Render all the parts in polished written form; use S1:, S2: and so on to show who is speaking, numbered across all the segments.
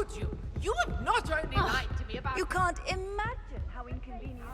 S1: told you. You have not only lied to me about...
S2: You can't imagine how inconvenient...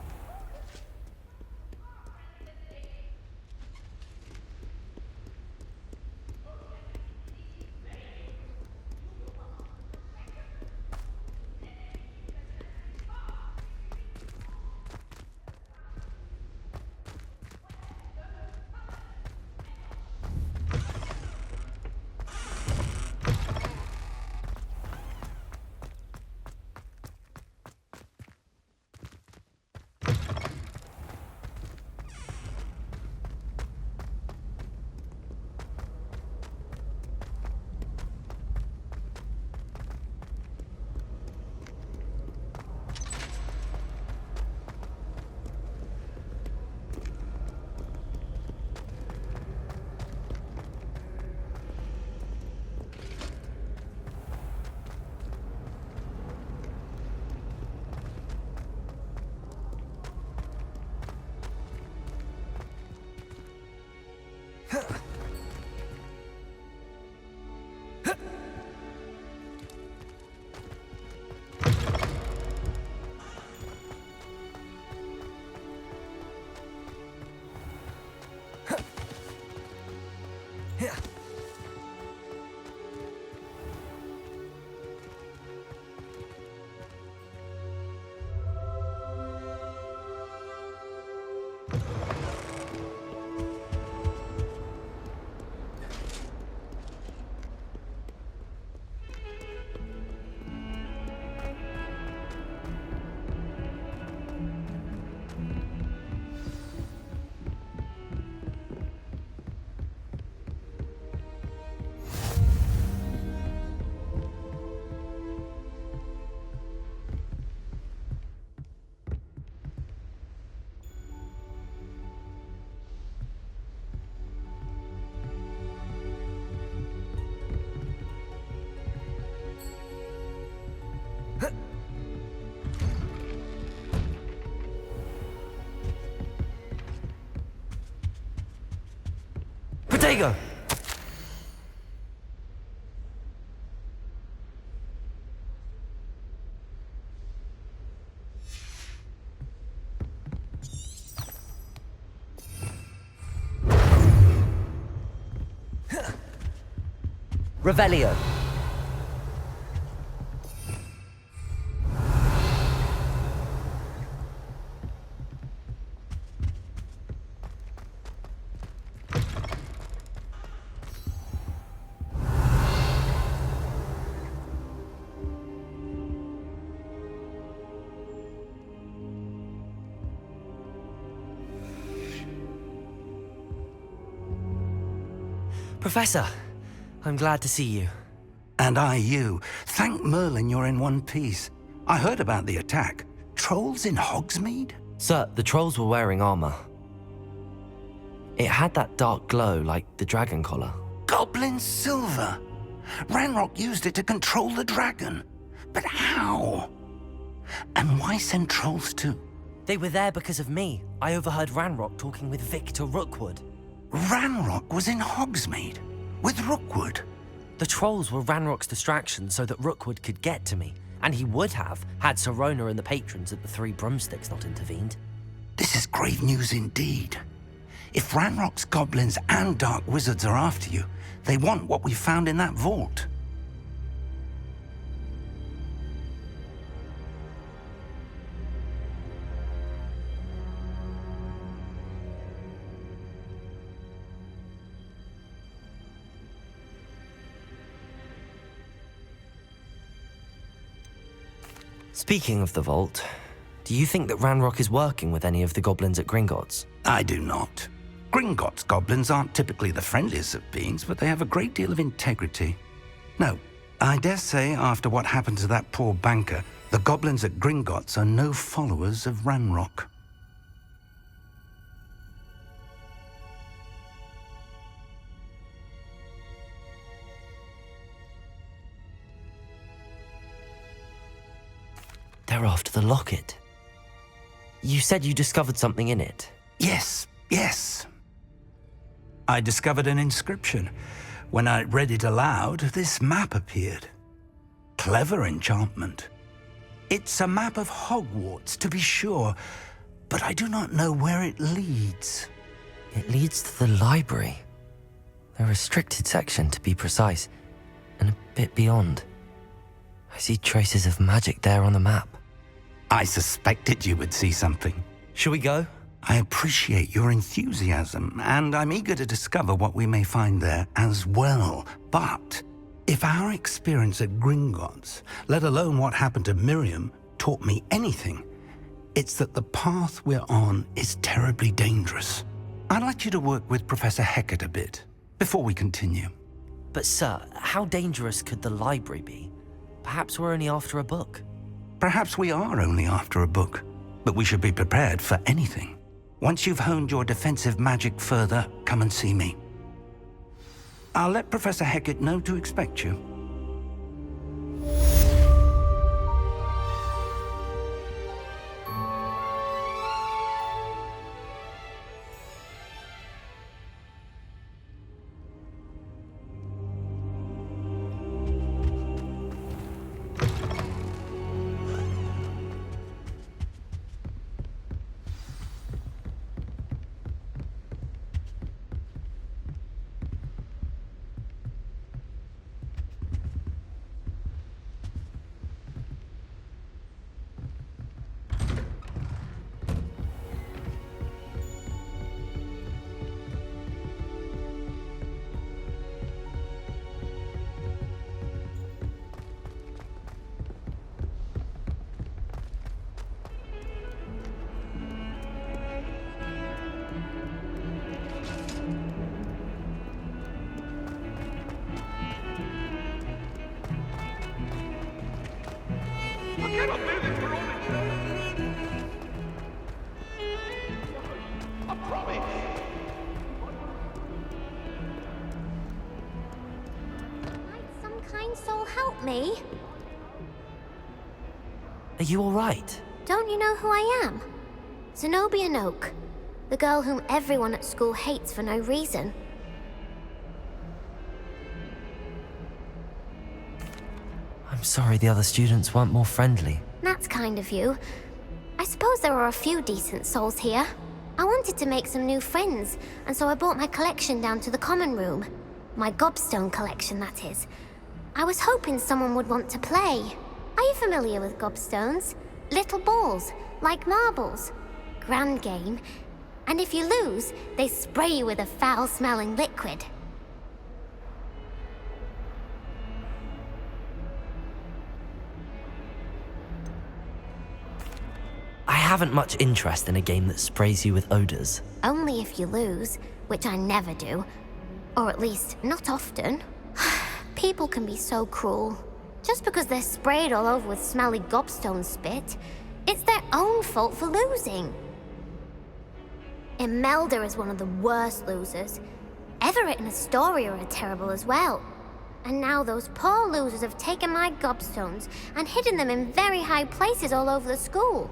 S3: Protego! Revelio. Professor, I'm glad to see you.
S4: And I you. Thank Merlin you're in one piece. I heard about the attack. Trolls in Hogsmeade?
S3: Sir, the trolls were wearing armor. It had that dark glow like the dragon collar.
S4: Goblin silver! Ranrock used it to control the dragon. But how? And why send trolls too?
S3: They were there because of me. I overheard Ranrock talking with Victor Rookwood.
S4: Ranrock was in Hogsmeade? With Rookwood?
S3: The trolls were Ranrock's distraction so that Rookwood could get to me, and he would have had Sirona and the patrons at the Three Broomsticks not intervened.
S4: This is grave news indeed. If Ranrock's goblins and dark wizards are after you, they want what we found in that vault.
S3: Speaking of the vault, do you think that Ranrock is working with any of the goblins at Gringotts?
S4: I do not. Gringotts goblins aren't typically the friendliest of beings, but they have a great deal of integrity. No, I dare say after what happened to that poor banker, the goblins at Gringotts are no followers of Ranrock.
S3: They're after the locket. You said you discovered something in it.
S4: Yes. I discovered an inscription. When I read it aloud, this map appeared. clever enchantment. It's a map of Hogwarts, to be sure, but I do not know where it leads.
S3: It leads to the library. The restricted section, to be precise, and a bit beyond. I see traces of magic there on the map.
S4: I suspected you would see something.
S3: Shall we go?
S4: I appreciate your enthusiasm, and I'm eager to discover what we may find there as well. But if our experience at Gringotts, let alone what happened to Miriam, taught me anything, it's that the path we're on is terribly dangerous. I'd like you to work with Professor Hecat a bit before we continue.
S3: But sir, how dangerous could the library be? Perhaps we're only after a book.
S4: Perhaps we are only after a book, but we should be prepared for anything. Once you've honed your defensive magic further, come and see me. I'll let Professor Hecat know to expect you.
S5: Some kind soul help me?
S3: Are you all right?
S5: Don't you know who I am? Zenobia Noak, the girl whom everyone at school hates for no reason.
S3: I'm sorry the other students weren't more friendly.
S5: That's kind of you. I suppose there are a few decent souls here. I wanted to make some new friends, and so I brought my collection down to the common room. My gobstone collection, that is. I was hoping someone would want to play. Are you familiar with gobstones? Little balls, like marbles. Grand game. And if you lose, they spray you with a foul-smelling liquid.
S3: I haven't much interest in a game that sprays you with odors.
S5: Only if you lose, which I never do. Or at least, not often. People can be so cruel. Just because they're sprayed all over with smelly gobstone spit, it's their own fault for losing. Imelda is one of the worst losers. Everett and Astoria are terrible as well. And now those poor losers have taken my gobstones and hidden them in very high places all over the school.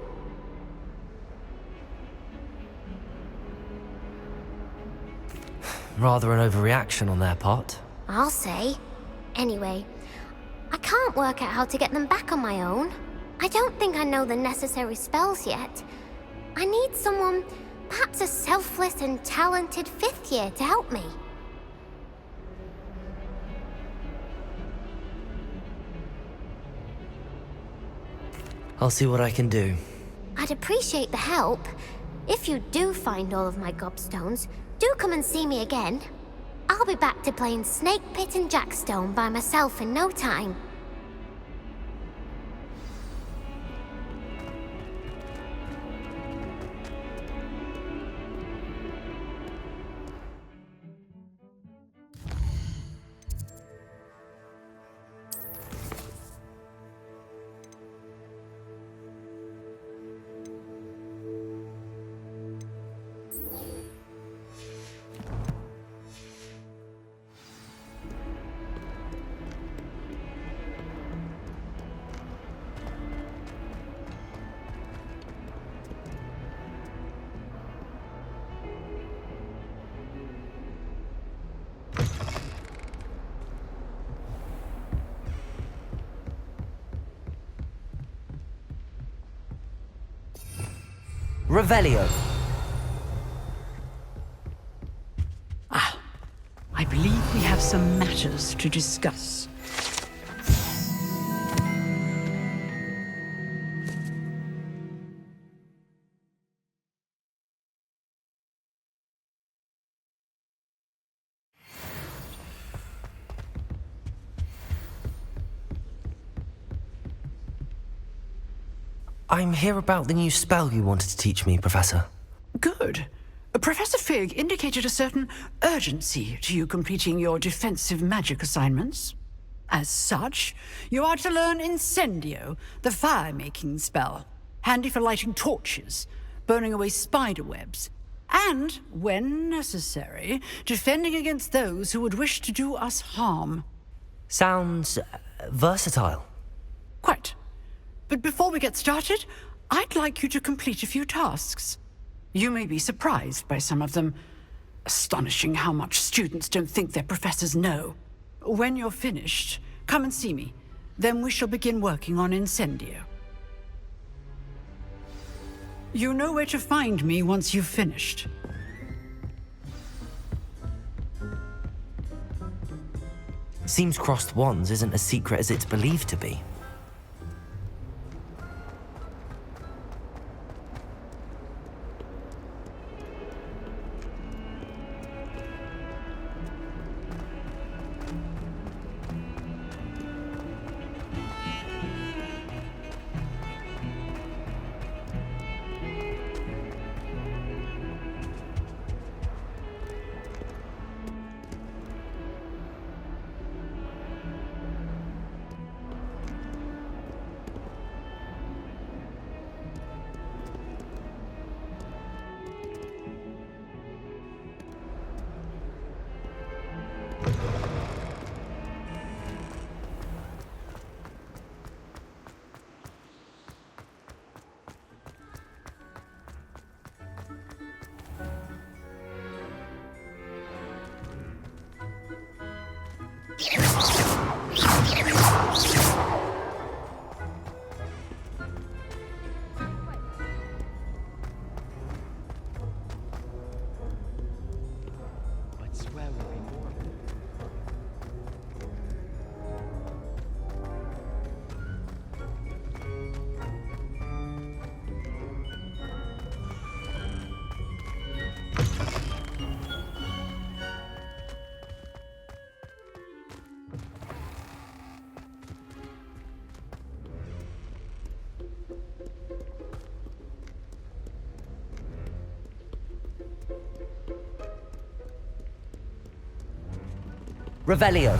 S3: Rather an overreaction on their part.
S5: I'll say. Anyway, I can't work out how to get them back on my own. I don't think I know the necessary spells yet. I need someone, perhaps a selfless and talented fifth year to help me.
S3: I'll see what I can do.
S5: I'd appreciate the help. If you do find all of my gobstones, do come and see me again. I'll be back to playing Snake Pit and Jackstone by myself in no time.
S3: Revelio.
S6: I believe we have some matters to discuss.
S3: I'm here about the new spell you wanted to teach me, Professor.
S6: Good. Professor Fig indicated a certain urgency to you completing your defensive magic assignments. As such, you are to learn Incendio, the fire-making spell, handy for lighting torches, burning away spider webs, and, when necessary, defending against those who would wish to do us harm.
S3: Sounds versatile.
S6: Quite. But before we get started, I'd like you to complete a few tasks. You may be surprised by some of them. Astonishing how much students don't think their professors know. When you're finished, come and see me. Then we shall begin working on Incendio. You know where to find me once you've finished.
S3: Seems crossed wands isn't as secret as it's believed to be. Revelio.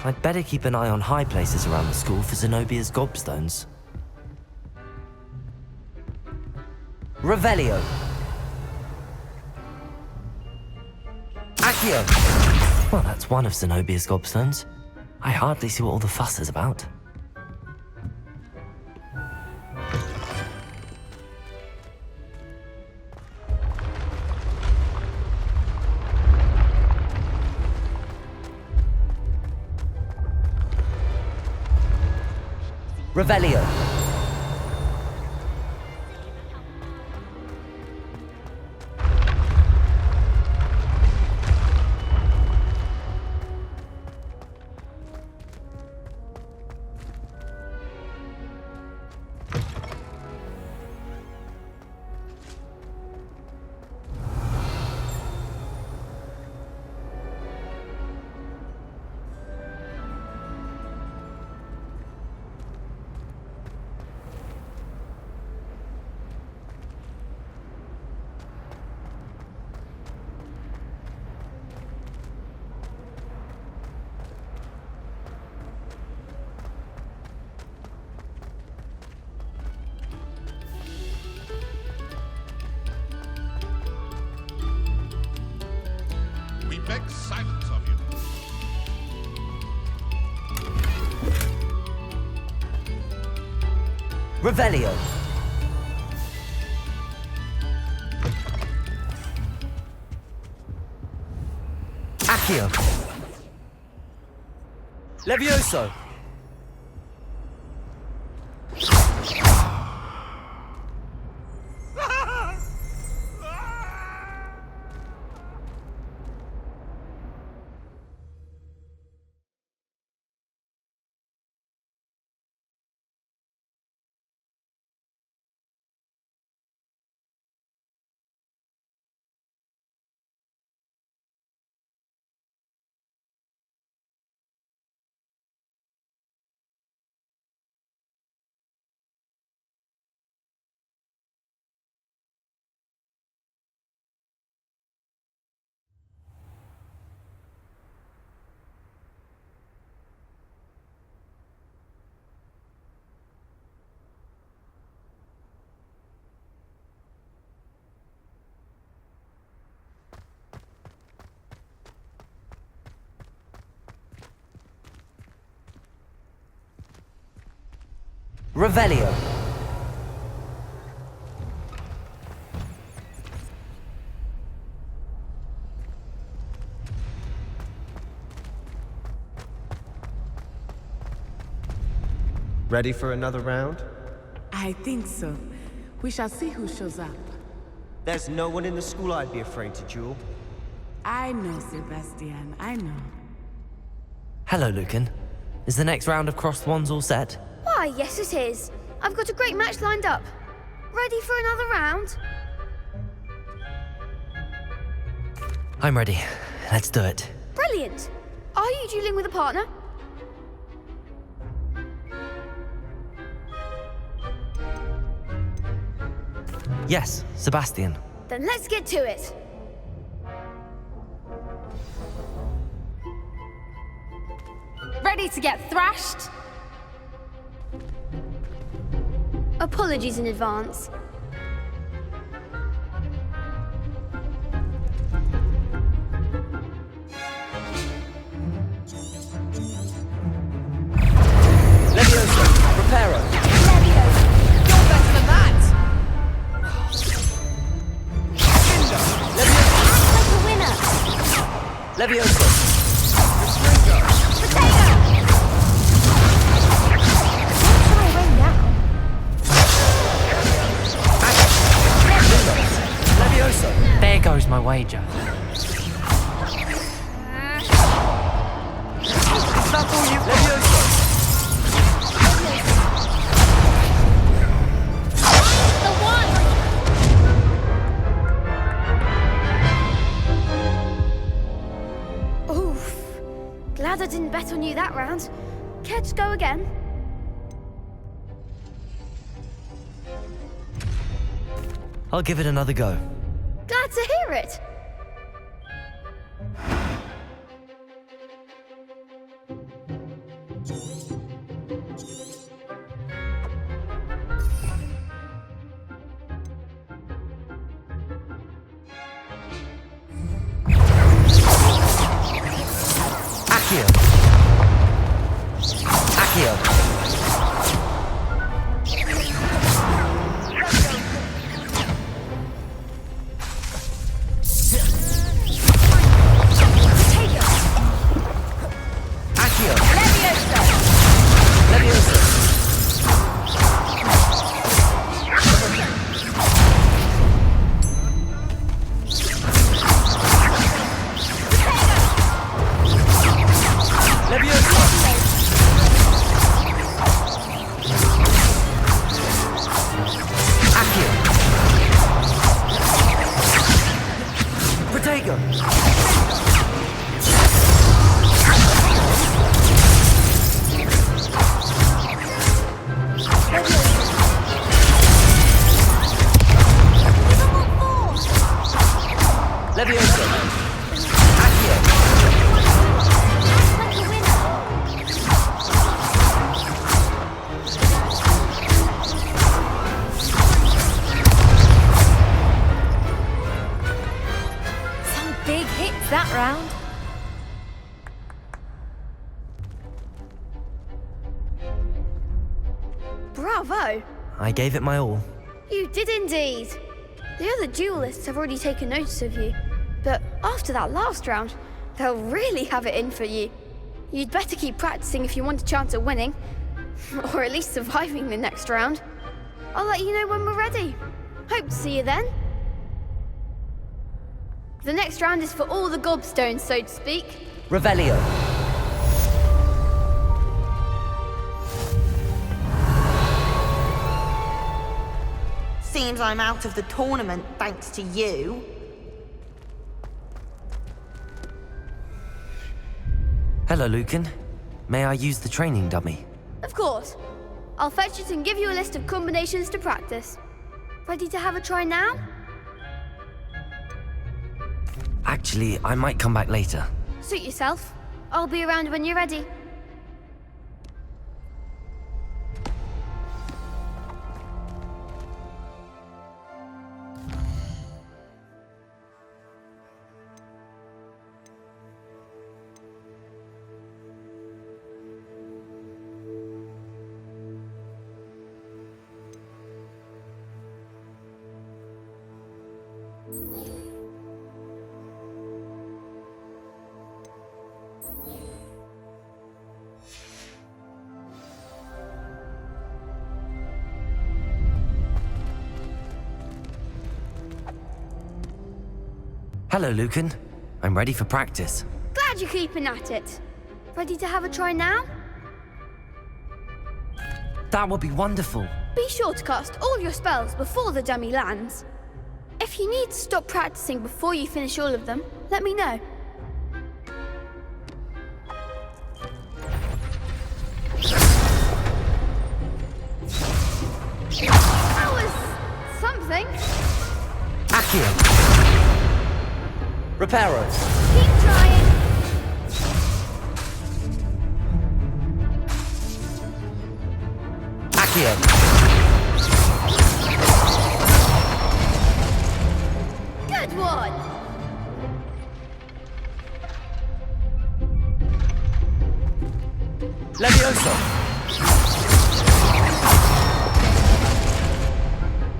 S3: I'd better keep an eye on high places around the school for Zenobia's gobstones. Revelio. Accio. Well, that's one of Zenobia's gobstones. I hardly see what all the fuss is about. Revelio.
S7: expect silence of you.
S3: Revelio. Accio. Levioso. Revelio.
S8: Ready for another round?
S9: I think so. We shall see who shows up.
S8: There's no one in the school I'd be afraid to duel.
S9: I know, Sebastian. I know.
S3: Hello, Lucan. Is the next round of Crossed Wands all set?
S5: Why, yes it is. I've got a great match lined up. Ready for another round?
S3: I'm ready. Let's do it.
S5: Brilliant. Are you dueling with a partner?
S3: Yes, Sebastian.
S5: Then let's get to it. Ready to get thrashed? Apologies in advance.
S3: Levioso. Reparo.
S1: You're better than that!
S5: Like a winner.
S3: Levioso. Levioso. There goes my wager. Is that all you've got? Levioso.
S5: Oof. Glad I didn't bet on you that round. Care to go again?
S3: I'll give it another go.
S5: Glad to hear it.
S3: Accio. Accio.
S1: Big hits that round.
S7: Bravo!
S3: I gave it my all.
S7: You did indeed. The other duelists have already taken notice of you, but after that last round, they'll really have it in for you. You'd better keep practicing if you want a chance at winning, or at least surviving the next round. I'll let you know when we're ready. Hope to see you then. The next round is for all the gobstones, so to speak.
S3: Revelio.
S10: Seems I'm out of the tournament thanks to you.
S3: Hello, Lucan. May I use the training dummy?
S7: Of course. I'll fetch it and give you a list of combinations to practice. Ready to have a try now?
S3: Actually, I might come back later.
S7: Suit yourself. I'll be around when you're ready.
S3: Hello, Lucan. I'm ready for practice.
S7: Glad you're keeping at it. Ready to have a try now?
S3: That would be wonderful.
S7: Be sure to cast all your spells before the dummy lands. If you need to stop practicing before you finish all of them, let me know. That was something.
S3: Accio. Reparo.
S7: Keep trying.
S3: Accio.
S7: Good one.
S3: Levioso.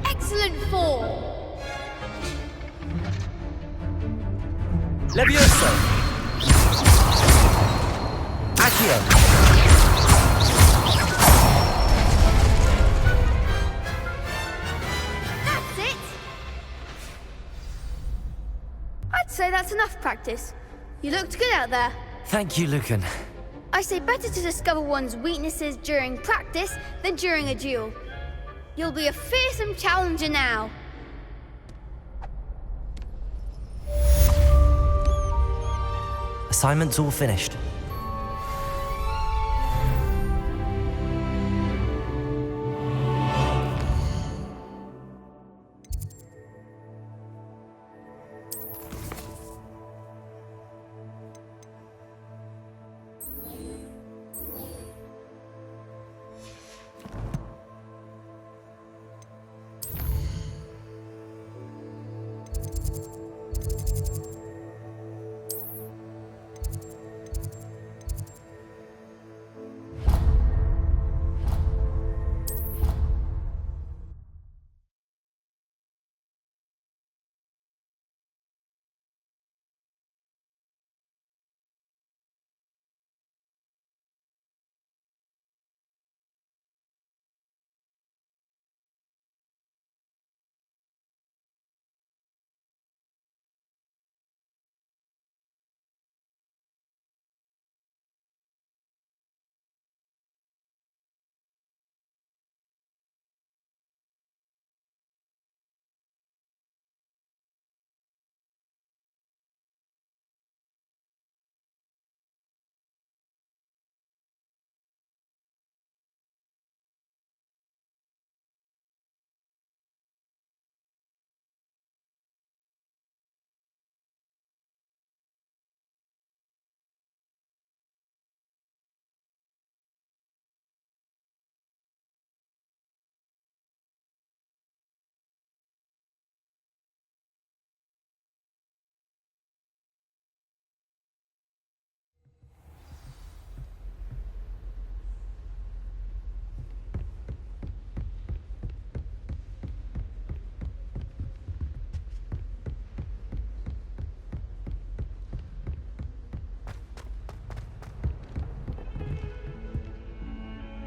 S7: Excellent form.
S3: Levioso. Accio.
S7: That's it. I'd say that's enough practice. You looked good out there.
S3: Thank you, Lucan.
S7: I say better to discover one's weaknesses during practice than during a duel. You'll be a fearsome challenger now.
S3: Assignment's all finished.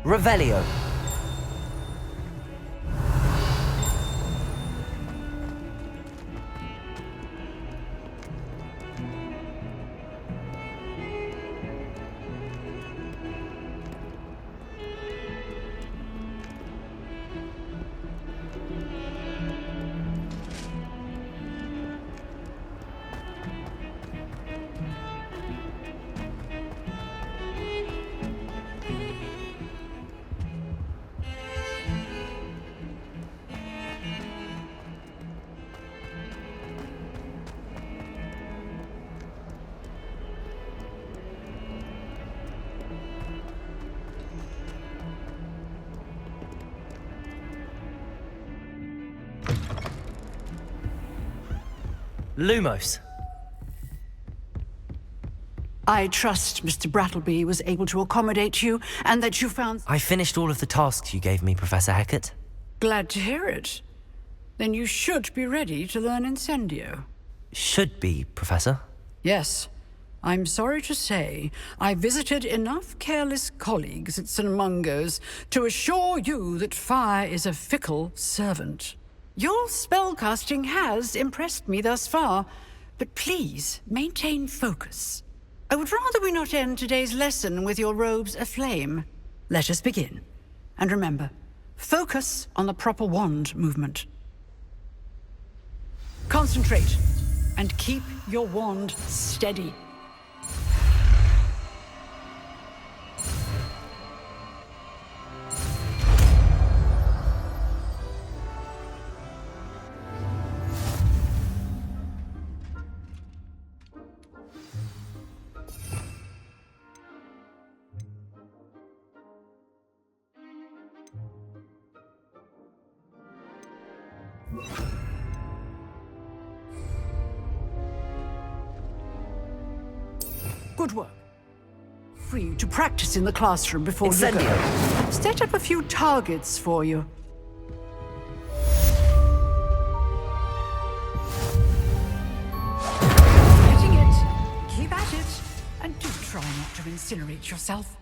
S3: Revelio. Lumos.
S6: I trust Mr. Brattleby was able to accommodate you, and that you found...
S3: I finished all of the tasks you gave me, Professor Hecat.
S6: Glad to hear it. Then you should be ready to learn Incendio.
S3: Should be, Professor.
S6: Yes. I'm sorry to say, I visited enough careless colleagues at St. Mungo's to assure you that fire is a fickle servant. Your spellcasting has impressed me thus far, but please maintain focus. I would rather we not end today's lesson with your robes aflame. Let us begin. And remember, focus on the proper wand movement. Concentrate, and keep your wand steady. Good work. Free to practice in the classroom before you go. Set up a few targets for you. Getting it. Keep at it. And do try not to incinerate yourself.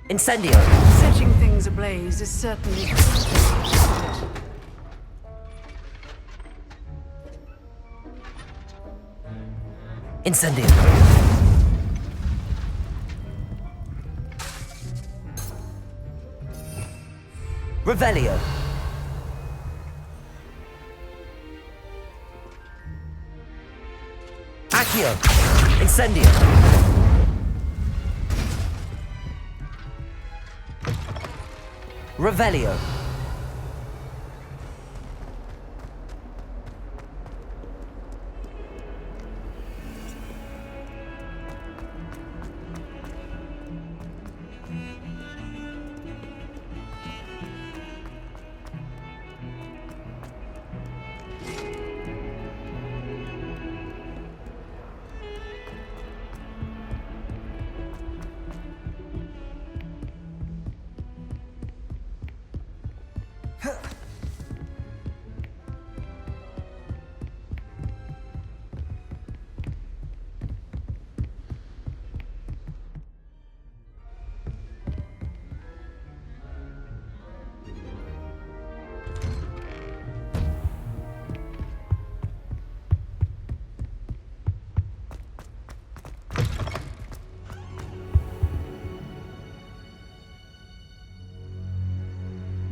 S3: Incendio.
S6: Setting things ablaze is certainly...
S3: Incendio. Revelio. Accio. Incendio. Revelio.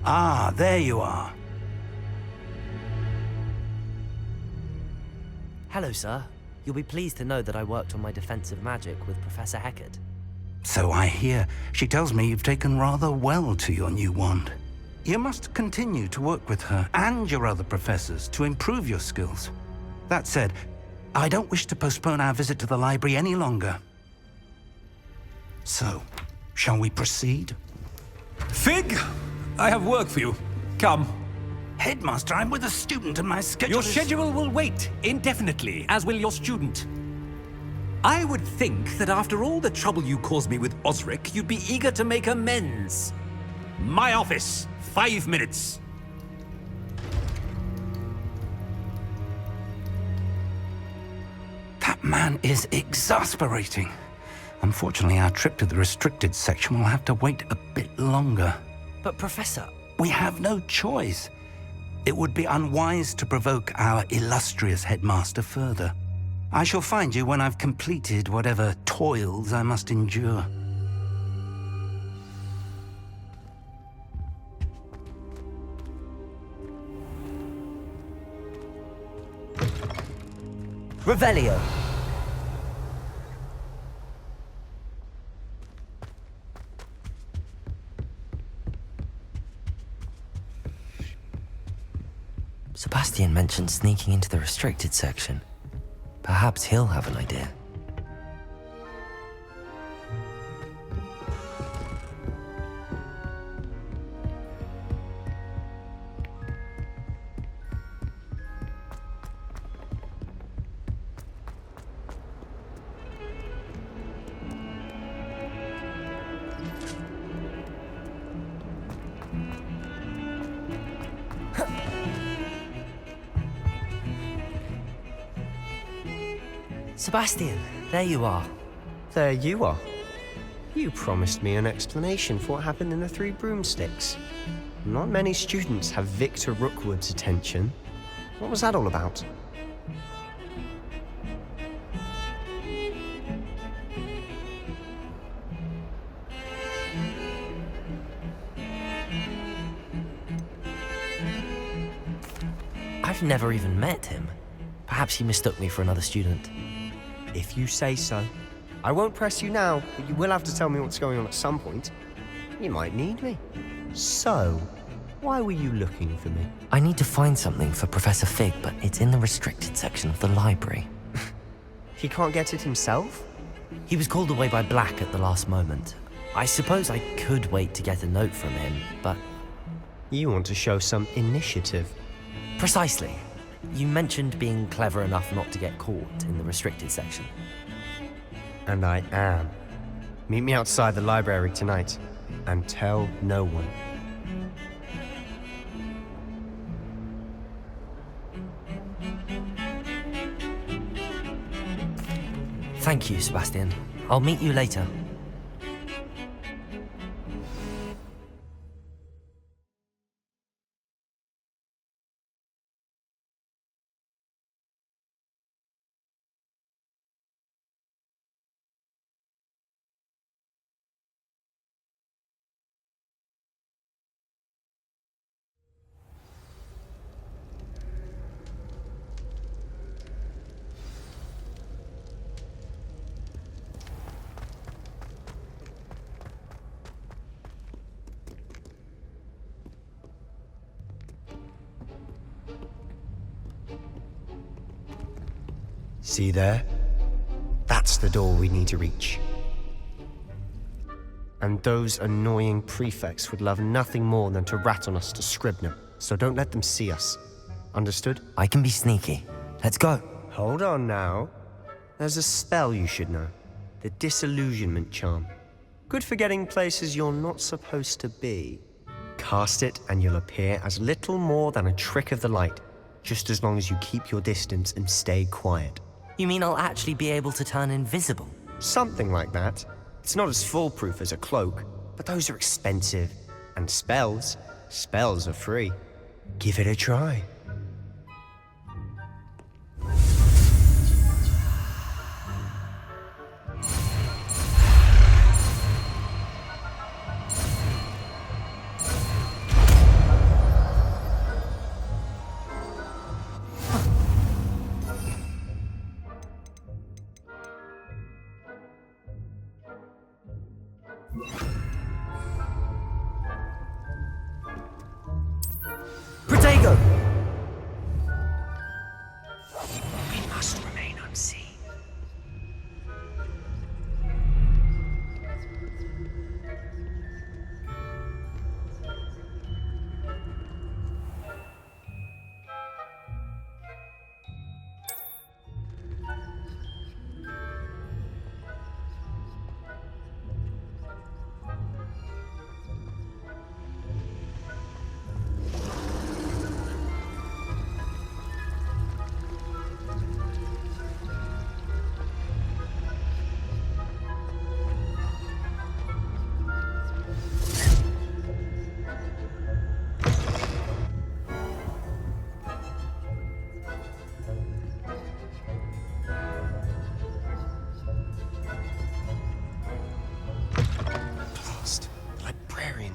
S4: Ah, there you are.
S3: Hello, sir. You'll be pleased to know that I worked on my defensive magic with Professor Hecat.
S4: So I hear. She tells me you've taken rather well to your new wand. You must continue to work with her and your other professors to improve your skills. That said, I don't wish to postpone our visit to the library any longer. So, shall we proceed?
S11: Fig, I have work for you. Come.
S4: Headmaster, I'm with a student and my schedule
S11: Your schedule will wait indefinitely, as will your student. I would think that after all the trouble you caused me with Osric, you'd be eager to make amends. My office. 5 minutes.
S4: That man is exasperating. Unfortunately, our trip to the restricted section will have to wait a bit longer.
S3: But Professor...
S4: We have no choice. It would be unwise to provoke our illustrious headmaster further. I shall find you when I've completed whatever toils I must endure.
S3: Revelio. Sebastian mentioned sneaking into the restricted section. Perhaps he'll have an idea. Sebastian, there you are.
S8: There you are. You promised me an explanation for what happened in the Three Broomsticks. Not many students have Victor Rookwood's attention. What was that all about?
S3: I've never even met him. Perhaps he mistook me for another student.
S8: If you say so. I won't press you now, but you will have to tell me what's going on at some point. You might need me. So, why were you looking for me?
S3: I need to find something for Professor Fig, but it's in the restricted section of the library.
S8: He can't get it himself?
S3: He was called away by Black at the last moment. I suppose I could wait to get a note from him, but...
S8: You want to show some initiative.
S3: Precisely. You mentioned being clever enough not to get caught in the restricted section.
S8: And I am. Meet me outside the library tonight, and tell no one.
S3: Thank you, Sebastian. I'll meet you later.
S8: See there? That's the door we need to reach. And those annoying prefects would love nothing more than to rat on us to Scribner, so don't let them see us. Understood?
S3: I can be sneaky. Let's go.
S8: Hold on now. There's a spell you should know. The Disillusionment Charm. Good for getting places you're not supposed to be. Cast it and you'll appear as little more than a trick of the light, just as long as you keep your distance and stay quiet.
S3: You mean I'll actually be able to turn invisible?
S8: Something like that. It's not as foolproof as a cloak, but those are expensive. And spells are free. Give it a try.
S3: Protego!
S8: We must remain unseen.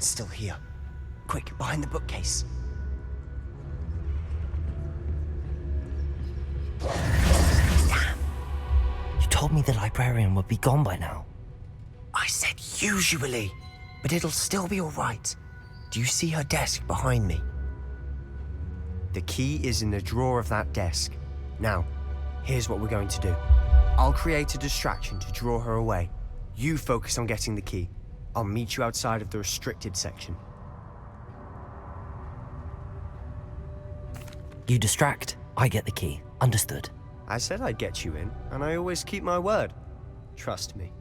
S8: someone's still here. Quick, behind the bookcase.
S3: Damn. You told me the librarian would be gone by now.
S8: I said usually, but it'll still be all right. Do you see her desk behind me? The key is in the drawer of that desk. Now, here's what we're going to do. I'll create a distraction to draw her away. You focus on getting the key. I'll meet you outside of the restricted section.
S3: You distract, I get the key. Understood.
S8: I said I'd get you in, and I always keep my word. Trust me.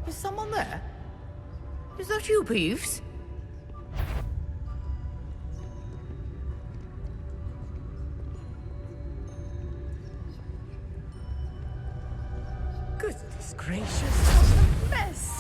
S9: Is someone there? Is that you, Peeves? Goodness gracious, what a mess!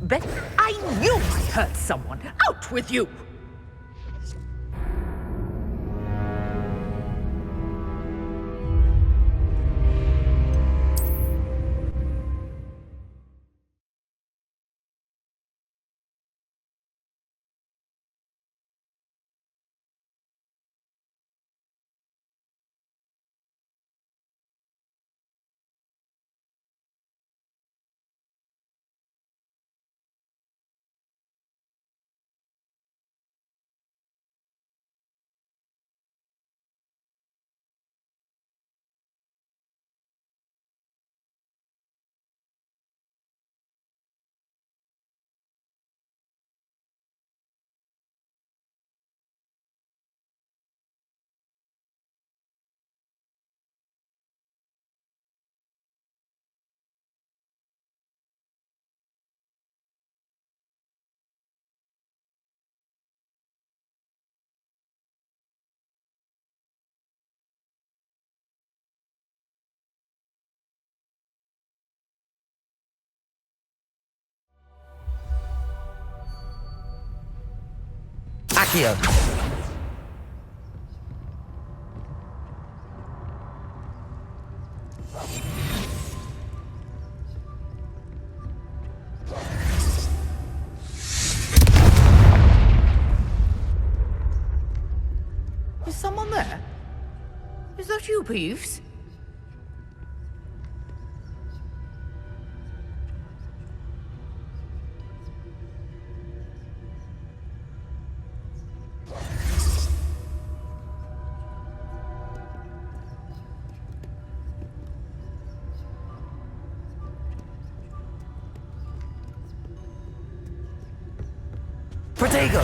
S9: Bet I knew I hurt someone. Out with you!
S3: Accio!
S9: Is someone there? Is that you, Peeves?
S3: Protego!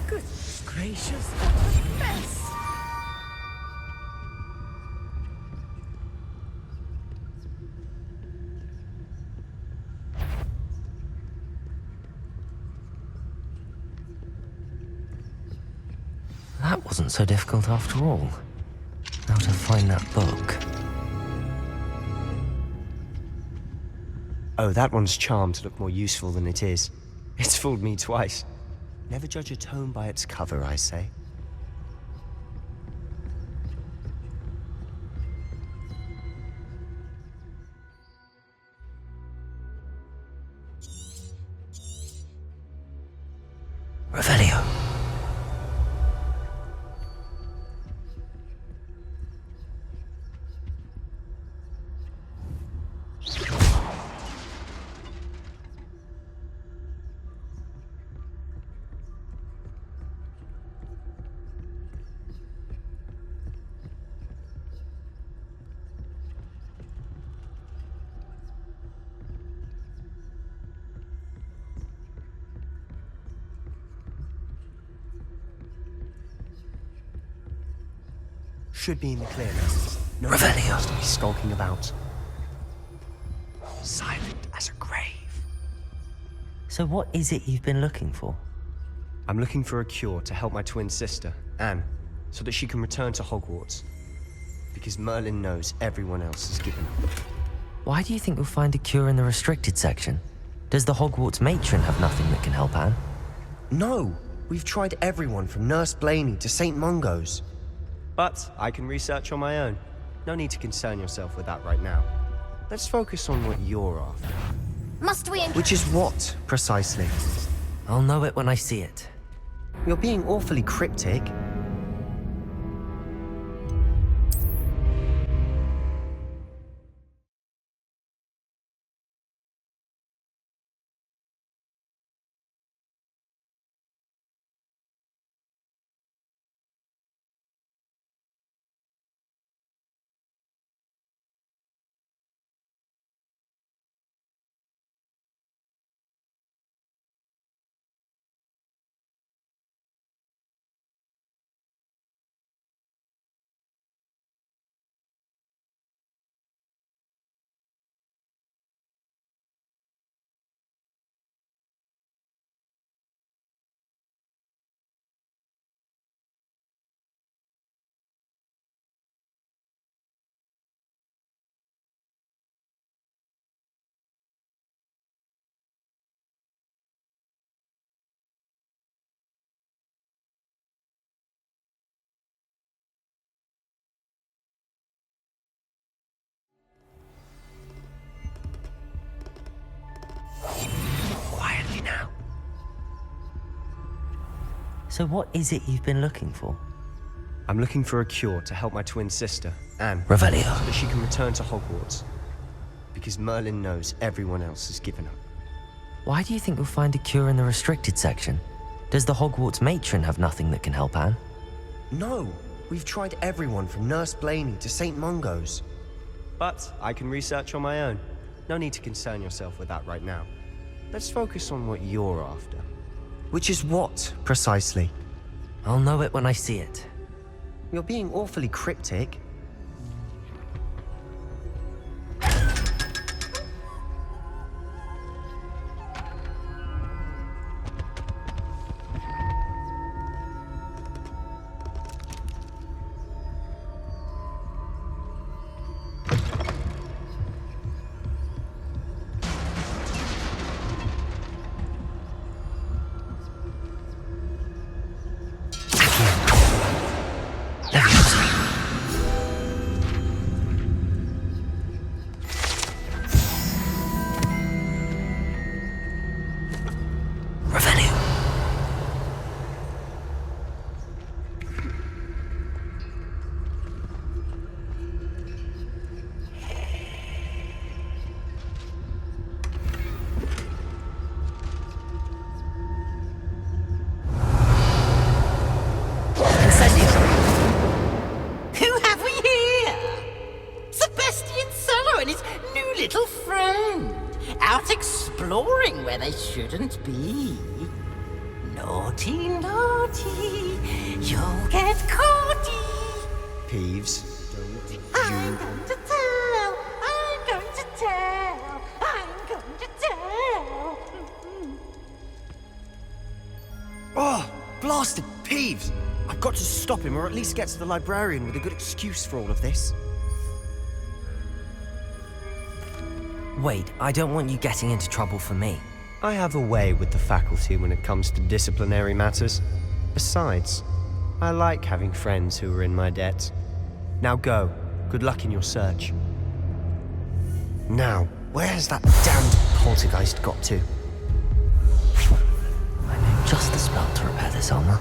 S9: Goodness gracious, what a mess!
S3: That wasn't so difficult after all. Now to find that book.
S8: Oh, that one's charmed to look more useful than it is. It's fooled me twice. Never judge a tome by its cover, I say.
S3: Revelio.
S8: should be in the clear now. No one
S3: Revelio.
S8: has to be skulking about. Silent as a grave.
S3: So what is it you've been looking for?
S8: I'm looking for a cure to help my twin sister, Anne, so that she can return to Hogwarts. Because Merlin knows everyone else has given up.
S3: Why do you think you'll find a cure in the restricted section? Does the Hogwarts matron have nothing that can help Anne?
S8: No! We've tried everyone from Nurse Blaney to St. Mungo's. But I can research on my own. No need to concern yourself with that right now. Let's focus on what you're after.
S5: Must we?
S8: Which is what, precisely?
S3: I'll know it when I see it.
S8: You're being awfully cryptic.
S3: Quietly now. So what is it you've been looking for?
S8: I'm looking for a cure to help my twin sister, Anne,
S3: Revelio.
S8: so that she can return to Hogwarts. Because Merlin knows everyone else has given up.
S3: Why do you think you'll find a cure in the restricted section? Does the Hogwarts matron have nothing that can help Anne?
S8: No! We've tried everyone from Nurse Blaney to St. Mungo's. But I can research on my own. No need to concern yourself with that right now. Let's focus on what you're after. Which is what, precisely?
S3: I'll know it when I see it.
S8: You're being awfully cryptic.
S12: Who have we here? Sebastian Sallow and his new little friend, out exploring where they shouldn't be. Naughty, naughty, you'll get caughty.
S8: Peeves.
S12: I'm going to tell, I'm going to tell, I'm going to tell.
S8: Oh, blasted Peeves! I've got to stop him, or at least get to the librarian with a good excuse for all of this.
S3: Wait, I don't want you getting into trouble for me.
S8: I have a way with the faculty when it comes to disciplinary matters. Besides, I like having friends who are in my debt. Now go. Good luck in your search. Now, where's that damned poltergeist got to?
S3: I know just the spell to repair this armor.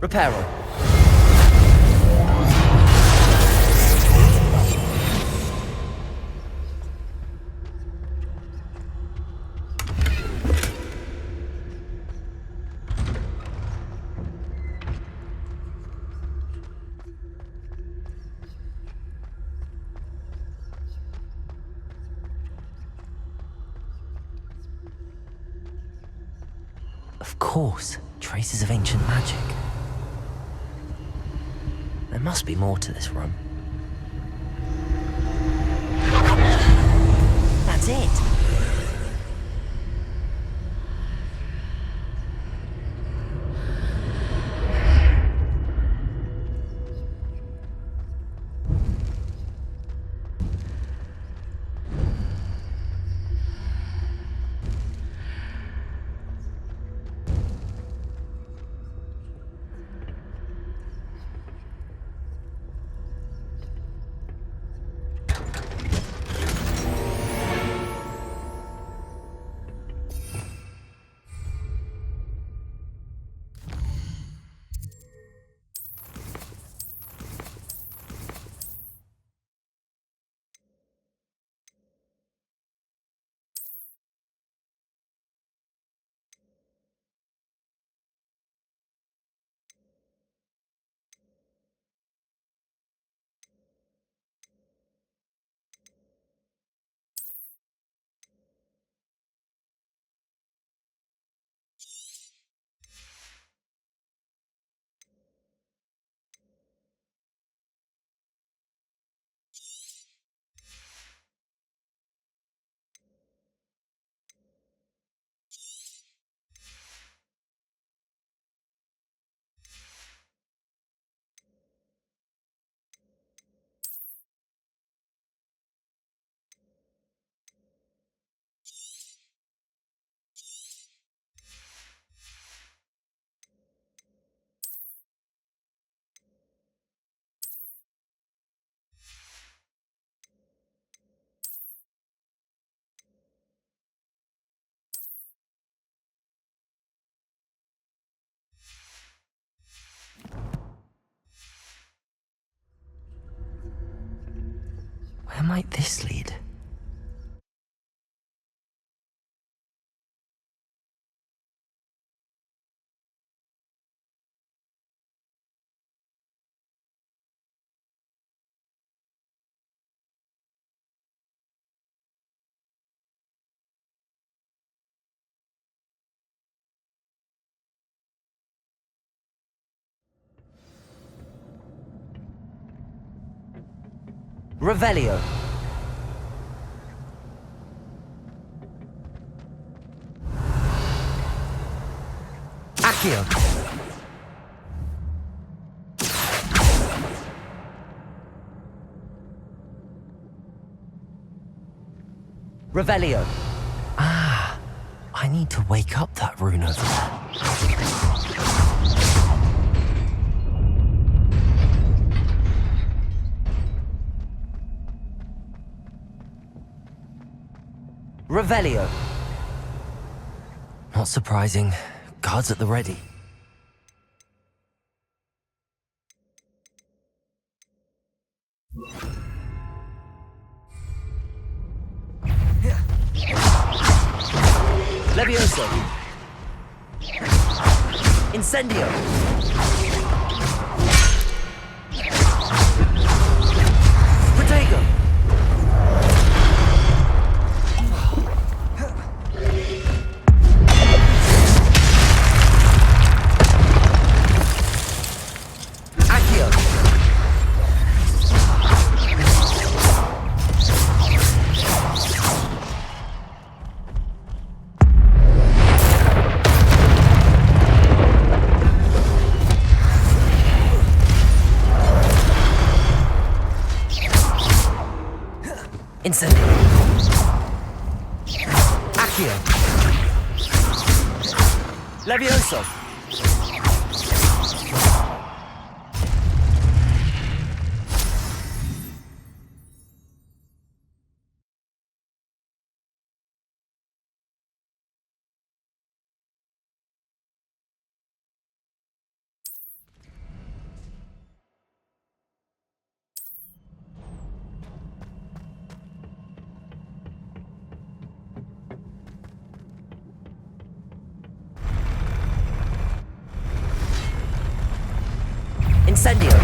S3: Repair all. Of course, traces of ancient magic. There must be more to this room. That's it! Where might this lead? Revelio. Accio. Revelio. Ah, I need to wake up that rune over there. Revelio. Not surprising. Guards at the ready. Levioso. Incendio. Protego. Incendio. Accio. Levioso. Incendio.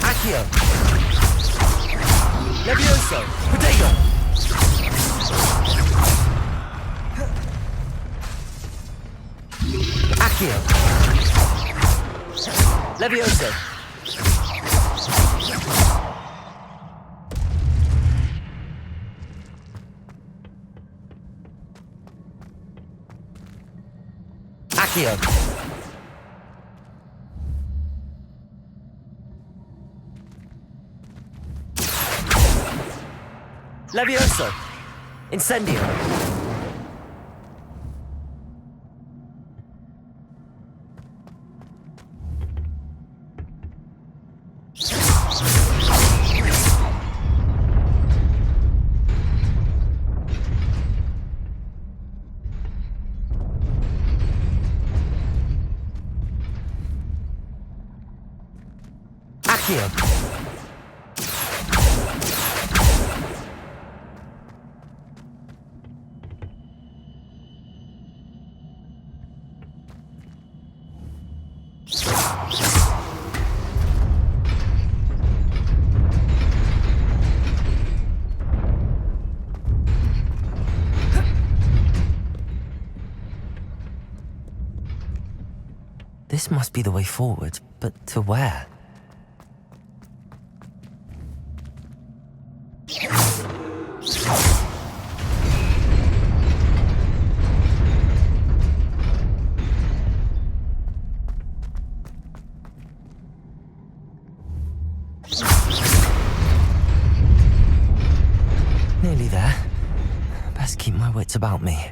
S3: Accio. Levioso. Protego. Accio. Levioso. Accio. Levioso. Incendio. Accio. This must be the way forward, but to where? Nearly there. Best keep my wits about me.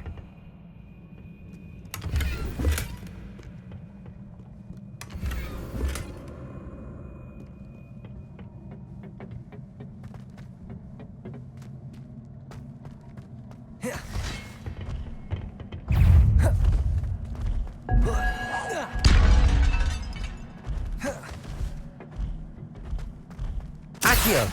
S3: Accio.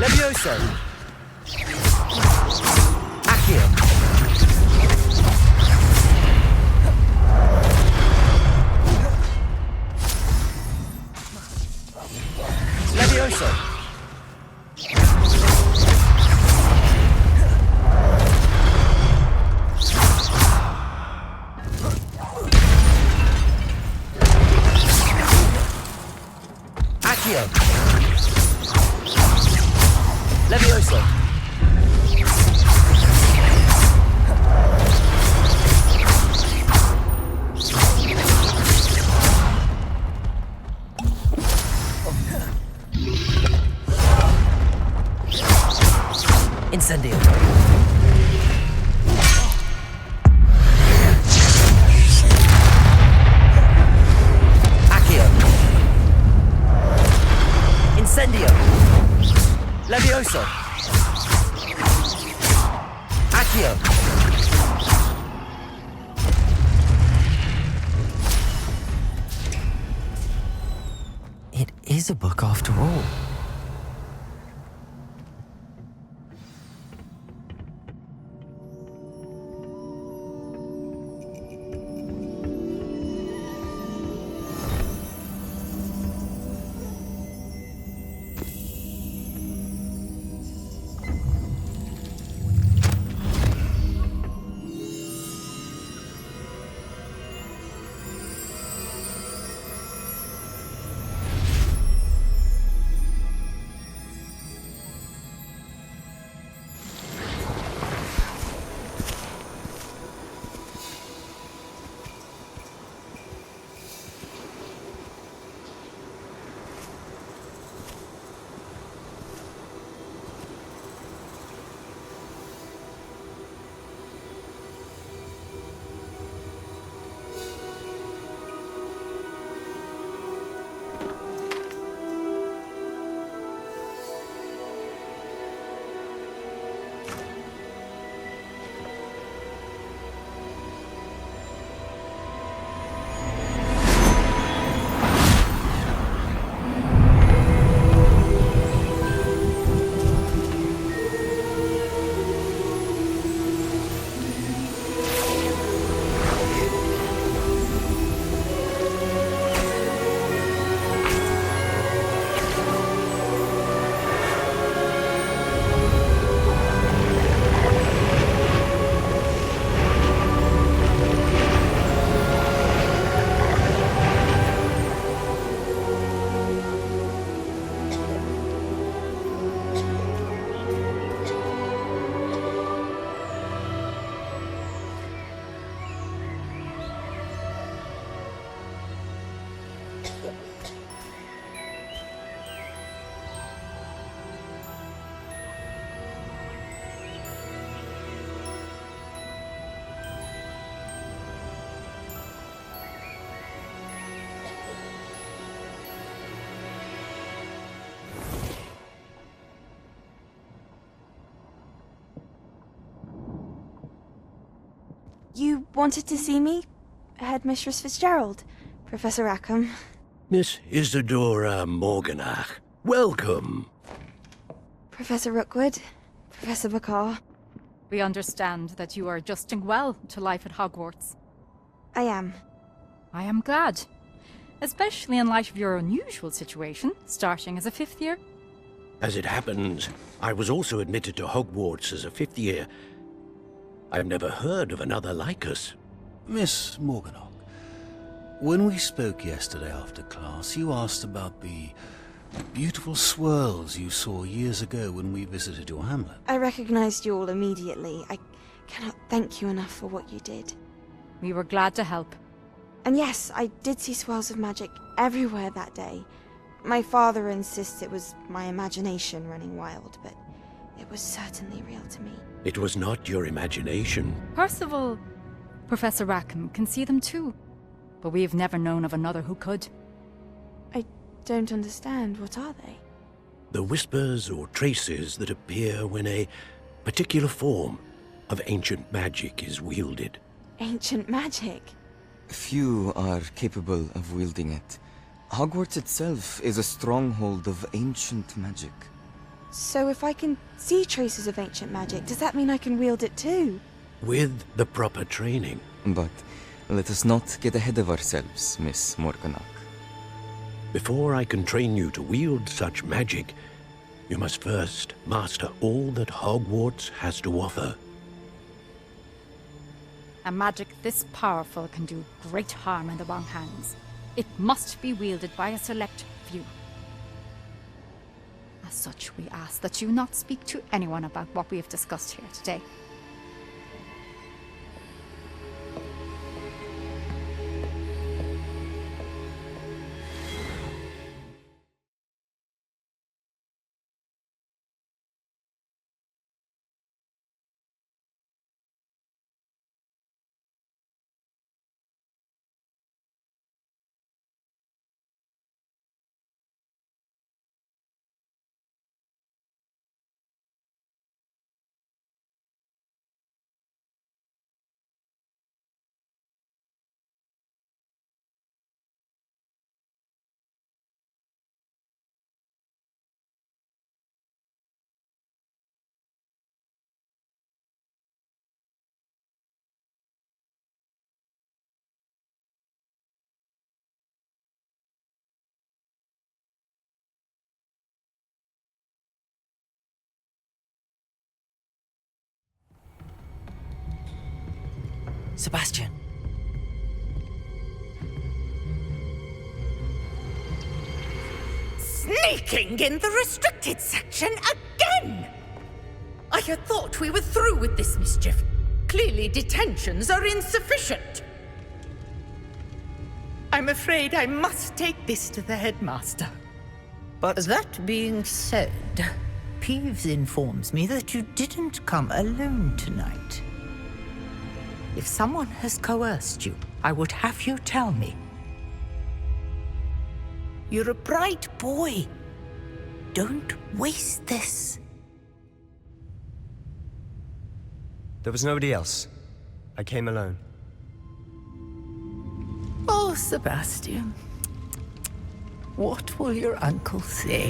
S3: Levioso. Accio. Levioso. Accio. Levioso. Incendio. Accio. Incendio. Levioso. Accio. It is a book after all.
S2: You wanted to see me? Headmistress Fitzgerald, Professor Rackham.
S13: Miss Isadora Morganach, welcome.
S2: Professor Rookwood, Professor Bakar.
S9: We understand that you are adjusting well to life at Hogwarts.
S2: I am.
S9: I am glad. Especially in light of your unusual situation, starting as a 5th year.
S13: As it happens, I was also admitted to Hogwarts as a 5th year. I've never heard of another like us.
S14: Miss Morganach, when we spoke yesterday after class, you asked about the beautiful swirls you saw years ago when we visited your hamlet.
S2: I recognized you all immediately. I cannot thank you enough for what you did.
S9: We were glad to help.
S2: And yes, I did see swirls of magic everywhere that day. My father insists it was my imagination running wild, but it was certainly real to me.
S13: It was not your imagination.
S9: Percival, Professor Rackham can see them too. But we have never known of another who could.
S2: I don't understand. What are they?
S13: The whispers or traces that appear when a particular form of ancient magic is wielded.
S2: Ancient magic?
S15: Few are capable of wielding it. Hogwarts itself is a stronghold of ancient magic.
S2: So if I can see traces of ancient magic, does that mean I can wield it too?
S13: With the proper training.
S15: But let us not get ahead of ourselves, Miss Morganach.
S13: Before I can train you to wield such magic, you must first master all that Hogwarts has to offer.
S9: A magic this powerful can do great harm in the wrong hands. It must be wielded by a select few. As such, we ask that you not speak to anyone about what we have discussed here today.
S3: Sebastian.
S16: Sneaking in the restricted section again! I had thought we were through with this mischief. Clearly detentions are insufficient. I'm afraid I must take this to the headmaster.
S17: But that being said, Peeves informs me that you didn't come alone tonight. If someone has coerced you, I would have you tell me. You're a bright boy. Don't waste this.
S8: There was nobody else. I came alone.
S17: Oh, Sebastian. What will your uncle say?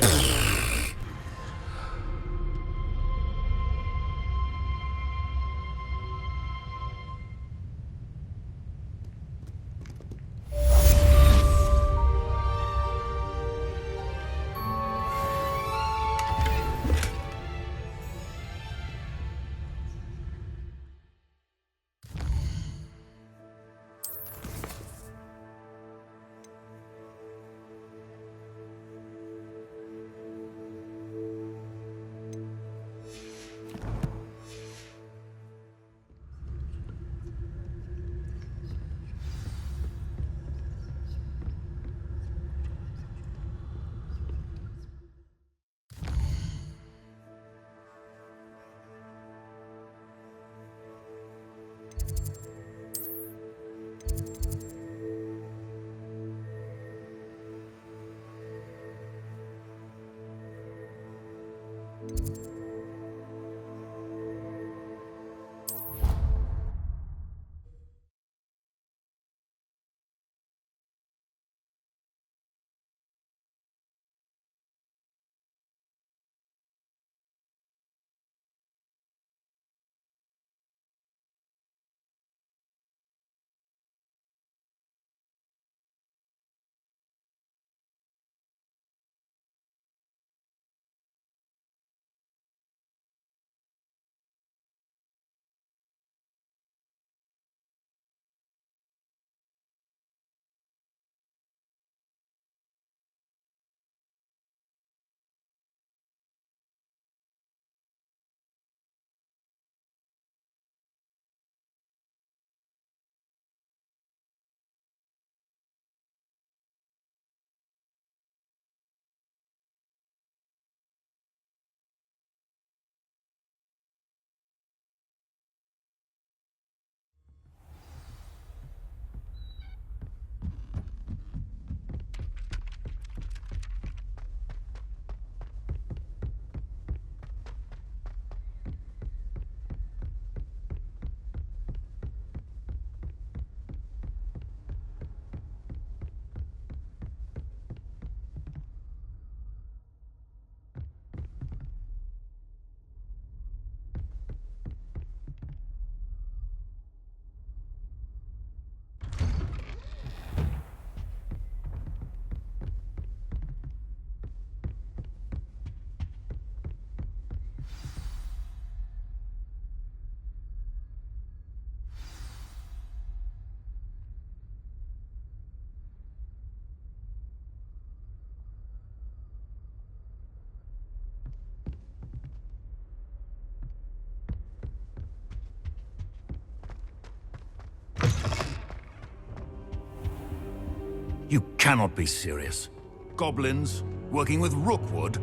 S14: You cannot be serious. Goblins working with Rookwood?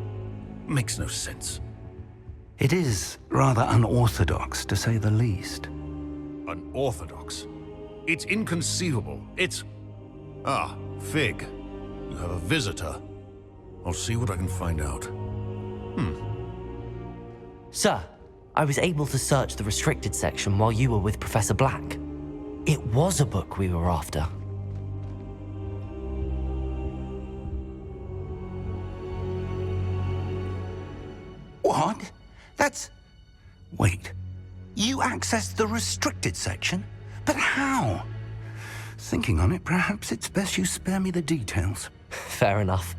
S14: Makes no sense.
S4: It is rather unorthodox, to say the least.
S14: Unorthodox? It's inconceivable. It's... Ah, Fig. You have a visitor. I'll see what I can find out.
S3: Sir, I was able to search the restricted section while you were with Professor Black. It was a book we were after.
S4: What? That's... Wait. You accessed the restricted section? But how? Thinking on it, perhaps it's best you spare me the details.
S3: Fair enough.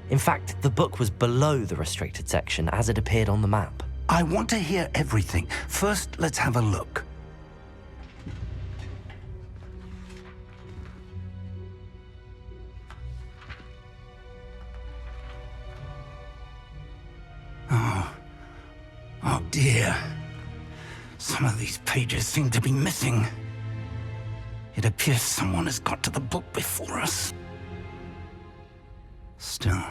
S3: In fact, the book was below the restricted section as it appeared on the map.
S4: I want to hear everything. First, let's have a look. Oh dear. Some of these pages seem to be missing. It appears someone has got to the book before us. Still,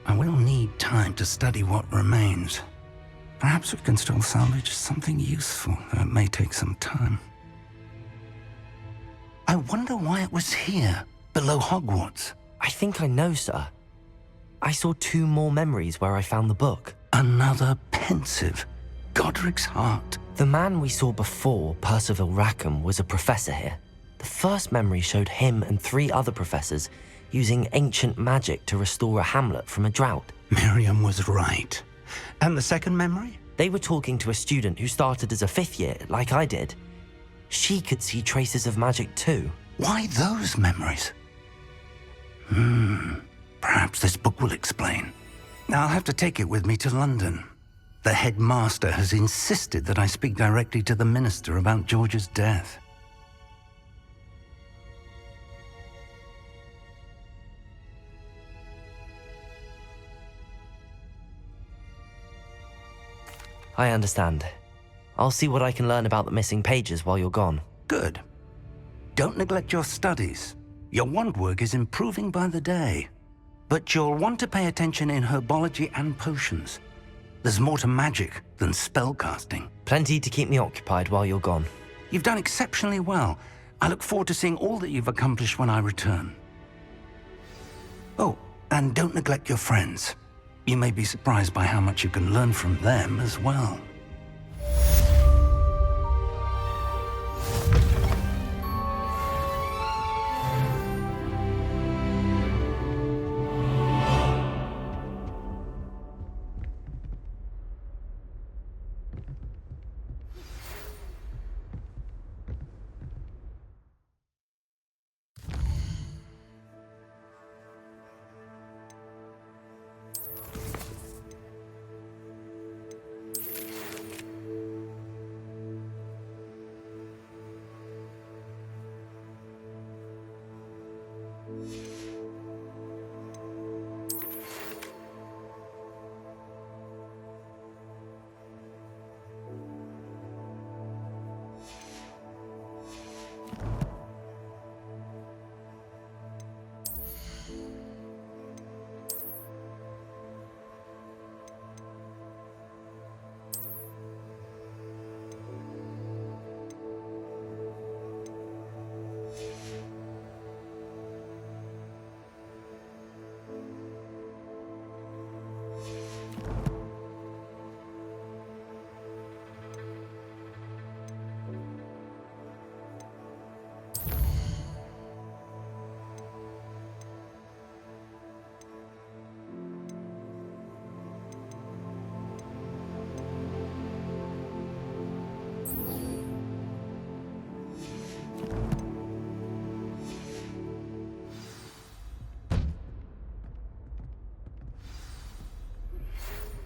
S4: I will need time to study what remains. Perhaps we can still salvage something useful, though it may take some time. I wonder why it was here, below Hogwarts.
S3: I think I know, sir. I saw 2 more memories where I found the book.
S4: Another pensive. Godric's heart.
S3: The man we saw before, Percival Rackham, was a professor here. The first memory showed him and 3 other professors using ancient magic to restore a hamlet from a drought.
S4: Miriam was right. And the second memory?
S3: They were talking to a student who started as a 5th year, like I did. She could see traces of magic too.
S4: Why those memories? Perhaps this book will explain. I'll have to take it with me to London. The headmaster has insisted that I speak directly to the minister about George's death.
S3: I understand. I'll see what I can learn about the missing pages while you're gone.
S4: Good. Don't neglect your studies. Your wand work is improving by the day. But you'll want to pay attention in herbology and potions. There's more to magic than spellcasting.
S3: Plenty to keep me occupied while you're gone.
S4: You've done exceptionally well. I look forward to seeing all that you've accomplished when I return. Oh, and don't neglect your friends. You may be surprised by how much you can learn from them as well.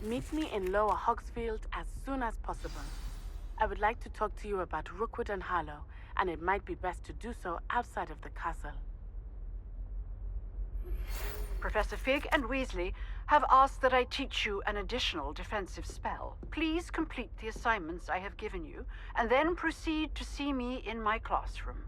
S18: Meet me in Lower Hogsfield as soon as possible. I would like to talk to you about Rookwood and Harlow, and it might be best to do so outside of the castle.
S6: Professor Fig and Weasley have asked that I teach you an additional defensive spell. Please complete the assignments I have given you, and then proceed to see me in my classroom.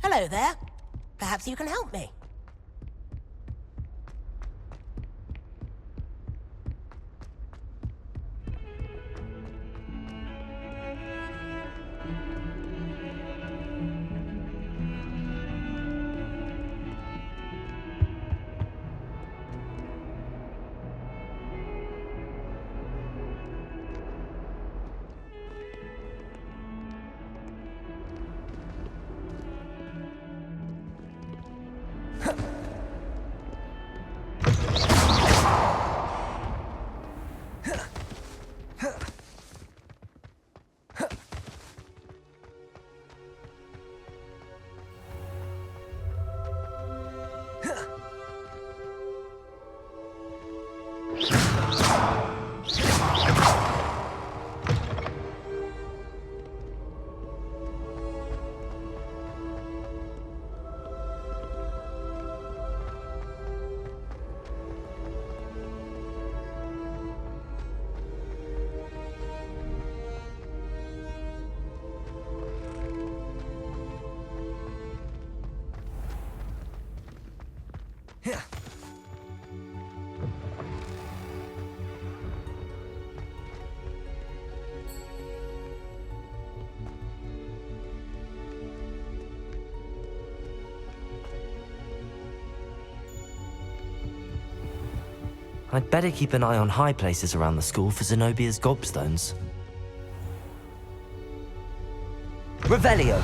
S19: Hello there. Perhaps you can help me.
S3: I'd better keep an eye on high places around the school for Zenobia's gobstones. Revelio!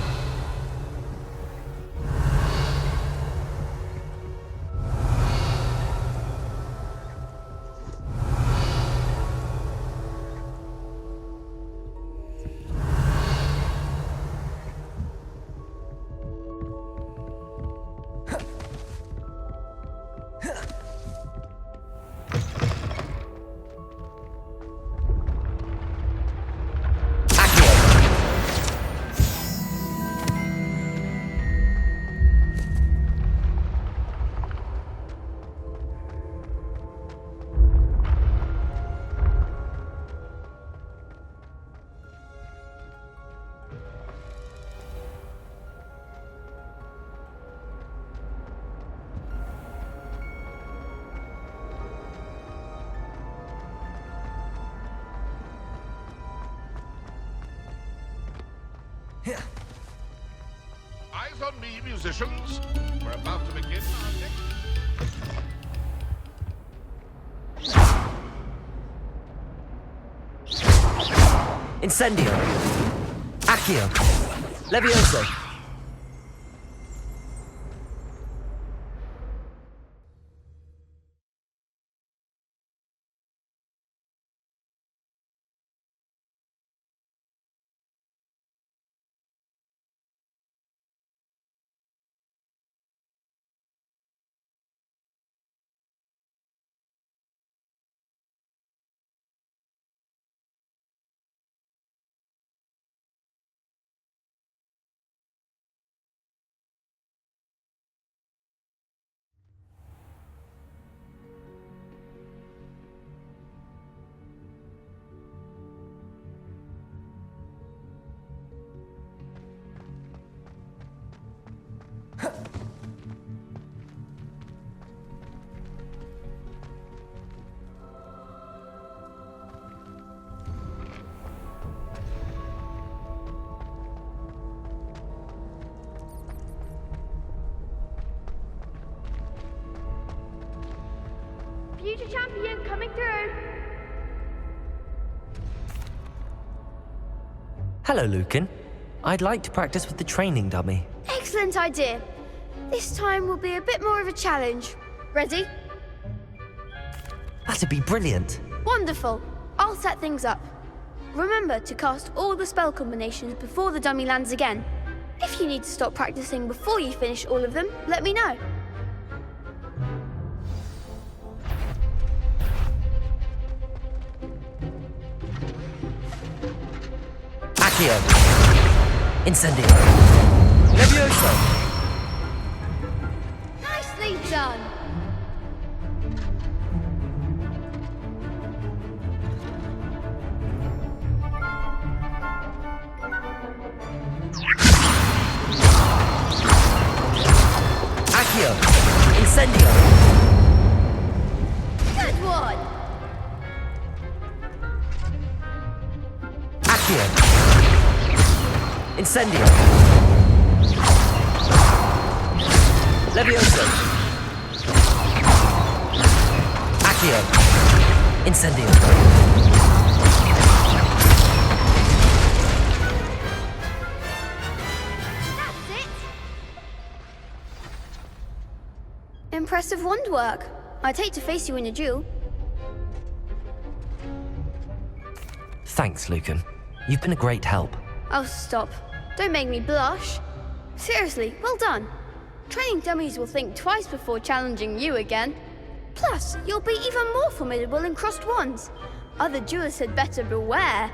S20: Eyes on me, musicians. We're about to begin our next...
S3: Incendio! Accio! Levioso!
S7: Future champion coming through.
S3: Hello, Lucan. I'd like to practice with the training dummy.
S7: Excellent idea. This time will be a bit more of a challenge. Ready?
S3: That'd be brilliant.
S7: Wonderful. I'll set things up. Remember to cast all the spell combinations before the dummy lands again. If you need to stop practicing before you finish all of them, let me know.
S3: Accio! Incendio! Levioso!
S7: Nicely done!
S3: Accio! Incendio!
S7: Good one!
S3: Accio! Incendio! Levioso! Accio! Incendio!
S7: Impressive wand work. I'd hate to face you in a duel.
S3: Thanks, Lucan. You've been a great help.
S7: Oh, stop. Don't make me blush. Seriously, well done. Training dummies will think twice before challenging you again. Plus, you'll be even more formidable in crossed wands. Other duelists had better beware.